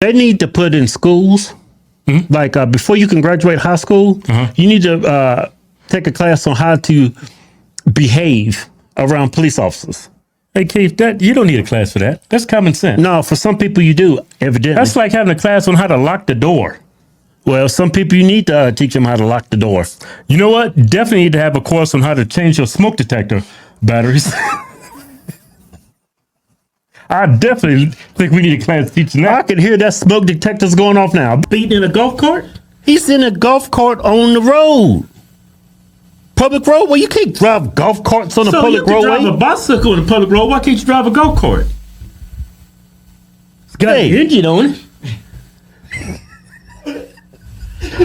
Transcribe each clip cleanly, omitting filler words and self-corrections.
They need to put in schools, like before you can graduate high school, you need to take a class on how to behave around police officers. Hey, Keith, you don't need a class for that. That's common sense. No, for some people you do, evidently. That's like having a class on how to lock the door. Well, some people you need to teach them how to lock the door. You know what? Definitely need to have a course on how to change your smoke detector batteries. I definitely think we need a class teaching that. I can hear that smoke detector's going off now. Beating in a golf cart? He's in a golf cart on the road. Public road? Well, you can't drive golf carts on the public roadway. So you can drive a bicycle on the public road. Why can't you drive a golf cart? It's got an engine on it.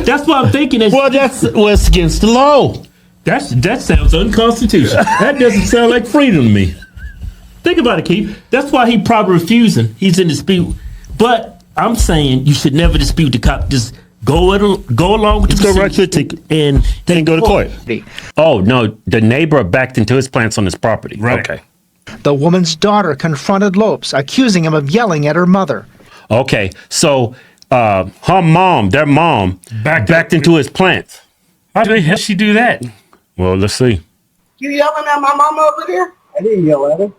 That's what I'm thinking. It's against the law. That sounds unconstitutional. That doesn't sound like freedom to me. Think about it, Keith. That's why he probably refusing. He's in dispute. But I'm saying you should never dispute the cop. Just go along with Just go right to the ticket and then go to court. Oh, no. The neighbor backed into his plants on his property. Right. Okay. The woman's daughter confronted Lopes, accusing him of yelling at her mother. Okay. So their mom, backed into his plants. How did she do that? Well, let's see. You yelling at my mama over there? I didn't yell at her.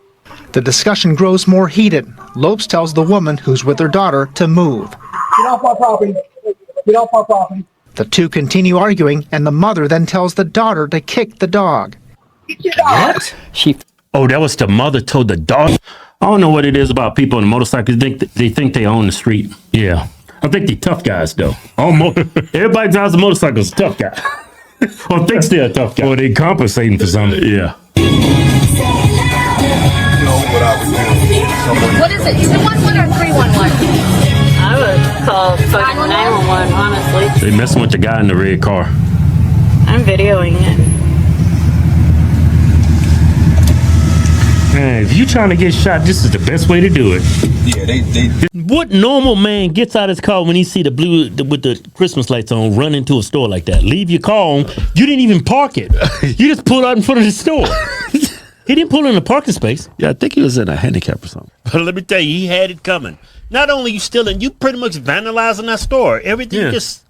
The discussion grows more heated. Lopes tells the woman who's with her daughter to move. Get off my property. Get off my property. The two continue arguing, and the mother then tells the daughter to kick the dog. Get your dog. What? Oh, that was the mother told the daughter. I don't know what it is about people on the motorcycles. They think they own the street. Yeah. I think they tough guys, though. Everybody drives a motorcycle is a tough guy. Or thinks they're a tough guy. Or they compensating for something. Yeah. What is it? 211 or 311? I would call 911, honestly. They messing with the guy in the red car. I'm videoing it. Man, if you trying to get shot, this is the best way to do it. Yeah, they. What normal man gets out of his car when he see the blue with the Christmas lights on run into a store like that? Leave your car on. You didn't even park it. You just pulled out in front of the store. He didn't pull in a parking space. Yeah, I think he was in a handicap or something. But let me tell you, he had it coming. Not only you stealing, you pretty much vandalizing that store. Everything just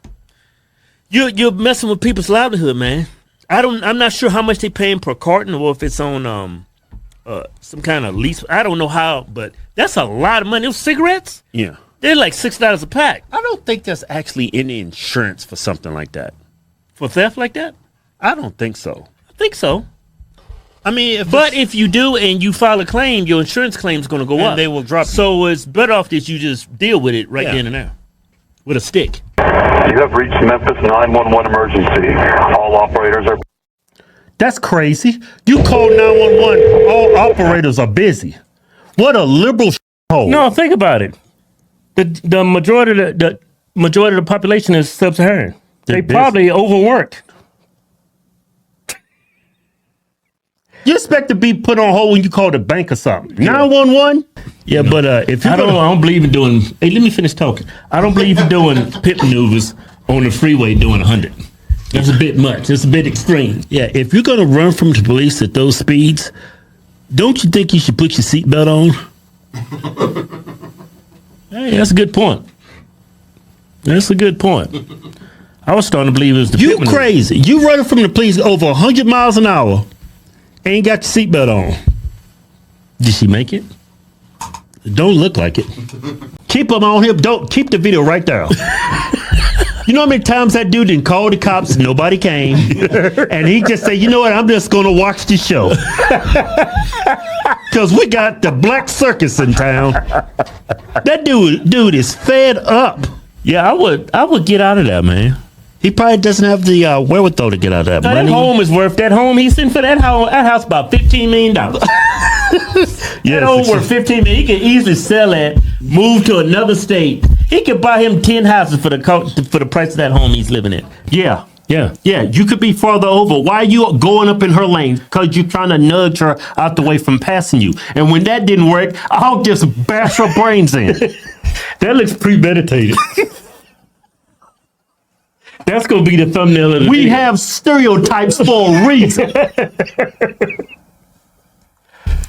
you're messing with people's livelihood, man. I'm not sure how much they paying per carton or if it's on some kind of lease. I don't know how, but that's a lot of money. Those cigarettes? Yeah. They're like $6 a pack. I don't think there's actually any insurance for something like that. For theft like that? I don't think so. I think so. I mean, if you do and you file a claim, your insurance claim is going to go up. They will drop. So it's better off that you just deal with it right then and there with a stick. You have reached Memphis 911 emergency. All operators are. That's crazy. You call 911. All operators are busy. What a liberal hole. No, think about it. The majority of the population is sub-Saharan. They probably overworked. You expect to be put on hold when you call the bank or something. 911? Yeah, but if you I don't believe in doing. Hey, let me finish talking. I don't believe in doing pit maneuvers on the freeway doing 100. That's a bit much. It's a bit extreme. Yeah, if you're gonna run from the police at those speeds, don't you think you should put your seatbelt on? Hey, that's a good point. That's a good point. I was starting to believe it was the You pit maneuver. crazy. You running from the police over 100 miles an hour. Ain't got your seatbelt on. Did she make it? Don't look like it. Keep them on here. Don't keep the video right there. You know how many times that dude didn't call the cops, nobody came, and he just said, "You know what? I'm just gonna watch the show because we got the black circus in town." That dude is fed up. Yeah, I would get out of that, man. He probably doesn't have the wherewithal to get out of that Now, money. that home is worth that home. He's sitting for that house about $15 million. That home worth $15 million. He can easily sell it, move to another state. He could buy him 10 houses for the price of that home he's living in. Yeah. Yeah. Yeah, you could be farther over. Why are you going up in her lane? Because you're trying to nudge her out the way from passing you. And when that didn't work, I'll just bash her brains in. That looks premeditated. That's going to be the thumbnail of the We video. have stereotypes for a reason.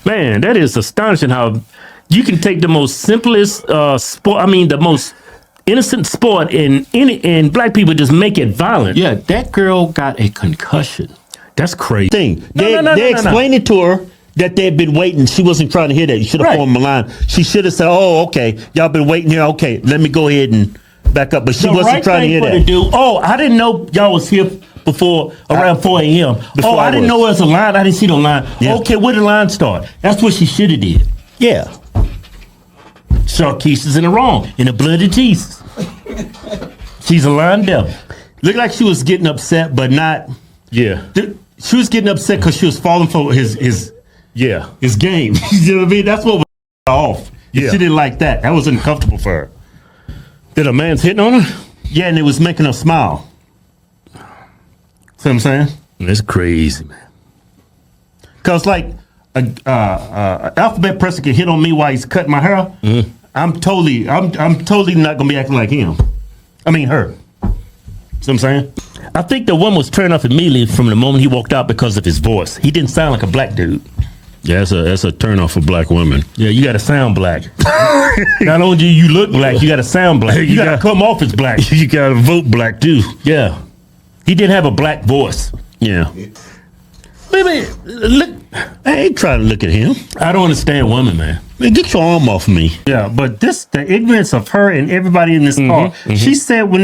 Man, that is astonishing how you can take the most simplest the most innocent sport, and black people just make it violent. Yeah, that girl got a concussion. That's crazy. They explained it to her that they had been waiting. She wasn't trying to hear that. You should have formed a line. She should have said, "Oh, okay, y'all been waiting here. Okay, let me go ahead and back up." But she wasn't trying to hear that. Oh, I didn't know y'all was here before around 4 a.m. Oh, I didn't know there was a line. I didn't see no line. Yeah. Okay, where the line start? That's what she should have did. Yeah. Sharkeisha is in the wrong. In the bloody teeth. She's a line devil. Looked like she was getting upset, but not. Yeah. She was getting upset because she was falling for his game. You know what I mean? That's what was off. Yeah. She didn't like that. That was uncomfortable for her. That a man's hitting on her? Yeah, and it was making her smile. See what I'm saying? That's crazy, man. Because like alphabet person can hit on me while he's cutting my hair. Mm-hmm. I'm totally not gonna be acting like him. I mean her. See what I'm saying? I think the woman was turned off immediately from the moment he walked out because of his voice. He didn't sound like a black dude. Yeah, that's a turn off for black women. Yeah, you got to sound black. Not only do you look black, you got to sound black. You got to come off as black. You got to vote black too. Yeah, he did have a black voice. Yeah. Baby, look, I ain't trying to look at him. I don't understand women, man. Man, get your arm off me. Yeah, but the ignorance of her and everybody in this car. Mm-hmm. She said when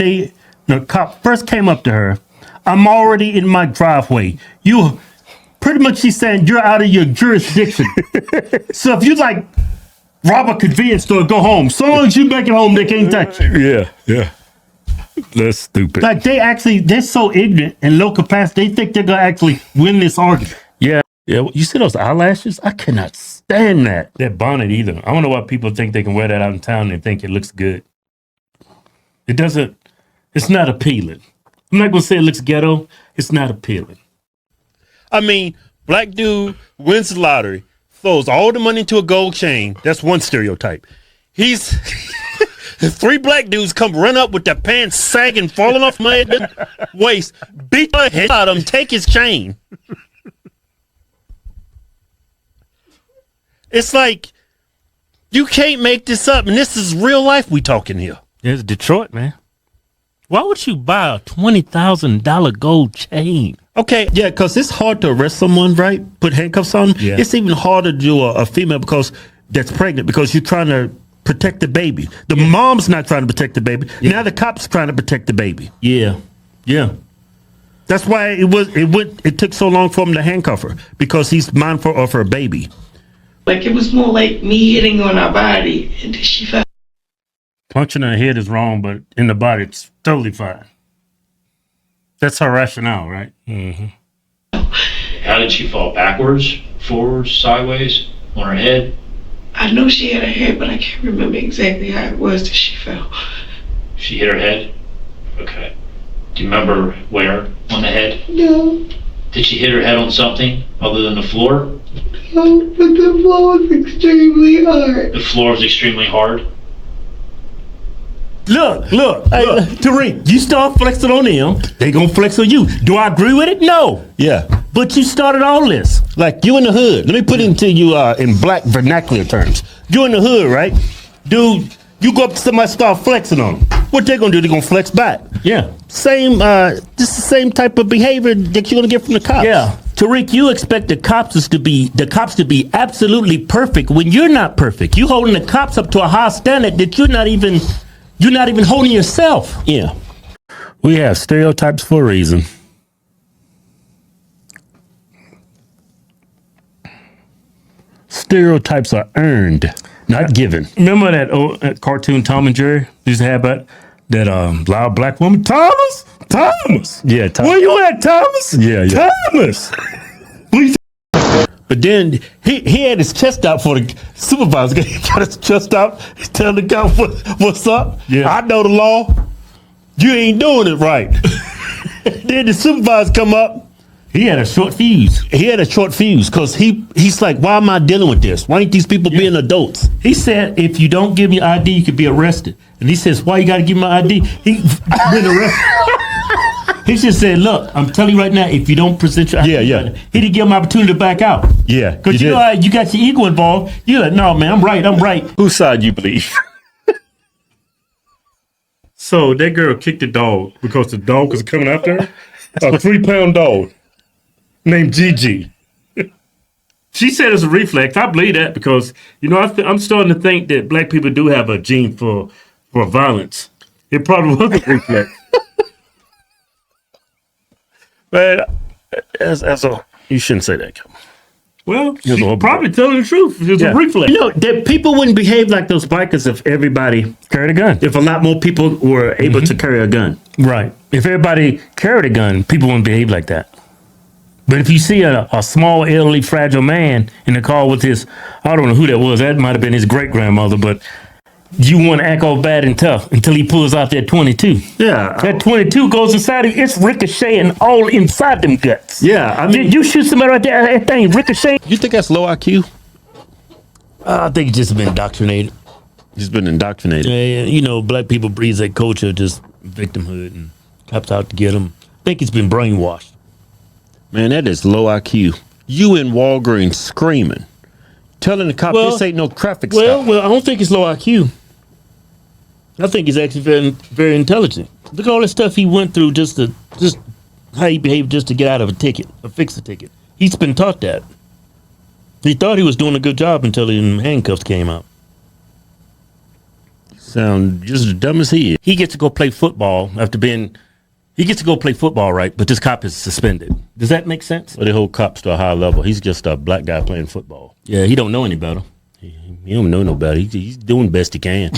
the cop first came up to her, "I'm already in my driveway. You." Pretty much she's saying you're out of your jurisdiction. So if you like rob a convenience store, go home. So long as you make it home, they can't touch you. Yeah. That's stupid. Like they're so ignorant and low capacity, they think they're gonna actually win this argument. Yeah. You see those eyelashes? I cannot stand that. That bonnet either. I don't know why people think they can wear that out in town and think it looks good. It's not appealing. I'm not gonna say it looks ghetto. It's not appealing. I mean, black dude wins the lottery, throws all the money into a gold chain. That's one stereotype. He's 3 black dudes come run up with their pants sagging, falling off my waist, beat the head out of him, take his chain. It's like, you can't make this up, and this is real life we talking here. It's Detroit, man. Why would you buy a $20,000 gold chain? Okay, yeah, because it's hard to arrest someone, right? Put handcuffs on. Yeah. It's even harder to do a female that's pregnant because you're trying to protect the baby. The mom's not trying to protect the baby. Yeah. Now the cop's trying to protect the baby. Yeah. That's why it took so long for him to handcuff her, because he's mindful of her baby. Like it was more like me hitting on her body, and then she fell. Punching her head is wrong, but in the body, it's totally fine. That's her rationale, right? Mm-hmm. How did she fall? Backwards, forwards, sideways, on her head? I know she had her head, but I can't remember exactly how it was that she fell. She hit her head? Okay. Do you remember where on the head? No. Did she hit her head on something other than the floor? No, but the floor was extremely hard. The floor was extremely hard? Look, Tariq, you start flexing on them, they gonna flex on you. Do I agree with it? No. Yeah. But you started all this. Like, you in the hood. Let me put it into you in black vernacular terms. You in the hood, right? Dude, you go up to somebody, start flexing on them. What they gonna do? They gonna flex back. Yeah. Same, just the same type of behavior that you're gonna get from the cops. Yeah. Tariq, you expect the cops to be absolutely perfect when you're not perfect. You holding the cops up to a high standard that you're not even holding yourself. Yeah. We have stereotypes for a reason. Stereotypes are earned, not given. Remember that old cartoon Tom and Jerry used to have about that loud black woman? Thomas! Yeah, Thomas. Where you at, Thomas? Yeah. Thomas! But then he had his chest out for the supervisor. He got his chest out. He's telling the guy what's up. Yeah. I know the law. You ain't doing it right. Then the supervisor come up. He had a short fuse. Because he's like, why am I dealing with this? Why ain't these people being adults? He said, if you don't give me ID, you could be arrested. And he says, why you got to give me my ID? He been arrested. He just said, look, I'm telling you right now, if you don't present your ID, he didn't give him an opportunity to back out. Yeah. Because you know how you got your ego involved. You're like, no, man, I'm right. Whose side you believe? So that girl kicked the dog because the dog was coming after her. A 3-pound dog named Gigi. She said it's a reflex. I believe that because, you know, I'm starting to think that black people do have a gene for violence. It probably was a reflex. But you shouldn't say that. Well, she's probably telling the truth. It's a reflex. You know, that people wouldn't behave like those bikers if everybody carried a gun. If a lot more people were able to carry a gun. Right. If everybody carried a gun, people wouldn't behave like that. But if you see a small, elderly, fragile man in the car with his, I don't know who that was. That might have been his great-grandmother, but you want to act all bad and tough until he pulls out that 22. Yeah. That 22 goes inside him. It's ricocheting all inside them guts. Yeah. I mean, you shoot somebody right there, that thing ricochet. You think that's low IQ? I think it's just been indoctrinated. He's been indoctrinated. Yeah, you know, black people breeds that culture of just victimhood and cops out to get them. I think it's been brainwashed. Man, that is low IQ. You in Walgreens screaming, telling the cop this ain't no traffic stop. Well, I don't think it's low IQ. I think he's actually very, very intelligent. Look at all the stuff he went through just how he behaved just to get out of a ticket or fix a ticket. He's been taught that. He thought he was doing a good job until the handcuffs came out. Sound just as dumb as he is. He gets to go play football after being. He gets to go play football, right? But this cop is suspended. Does that make sense? Well, they hold cops to a high level. He's just a black guy playing football. Yeah, he don't know any better. He don't know no better. He's doing best he can.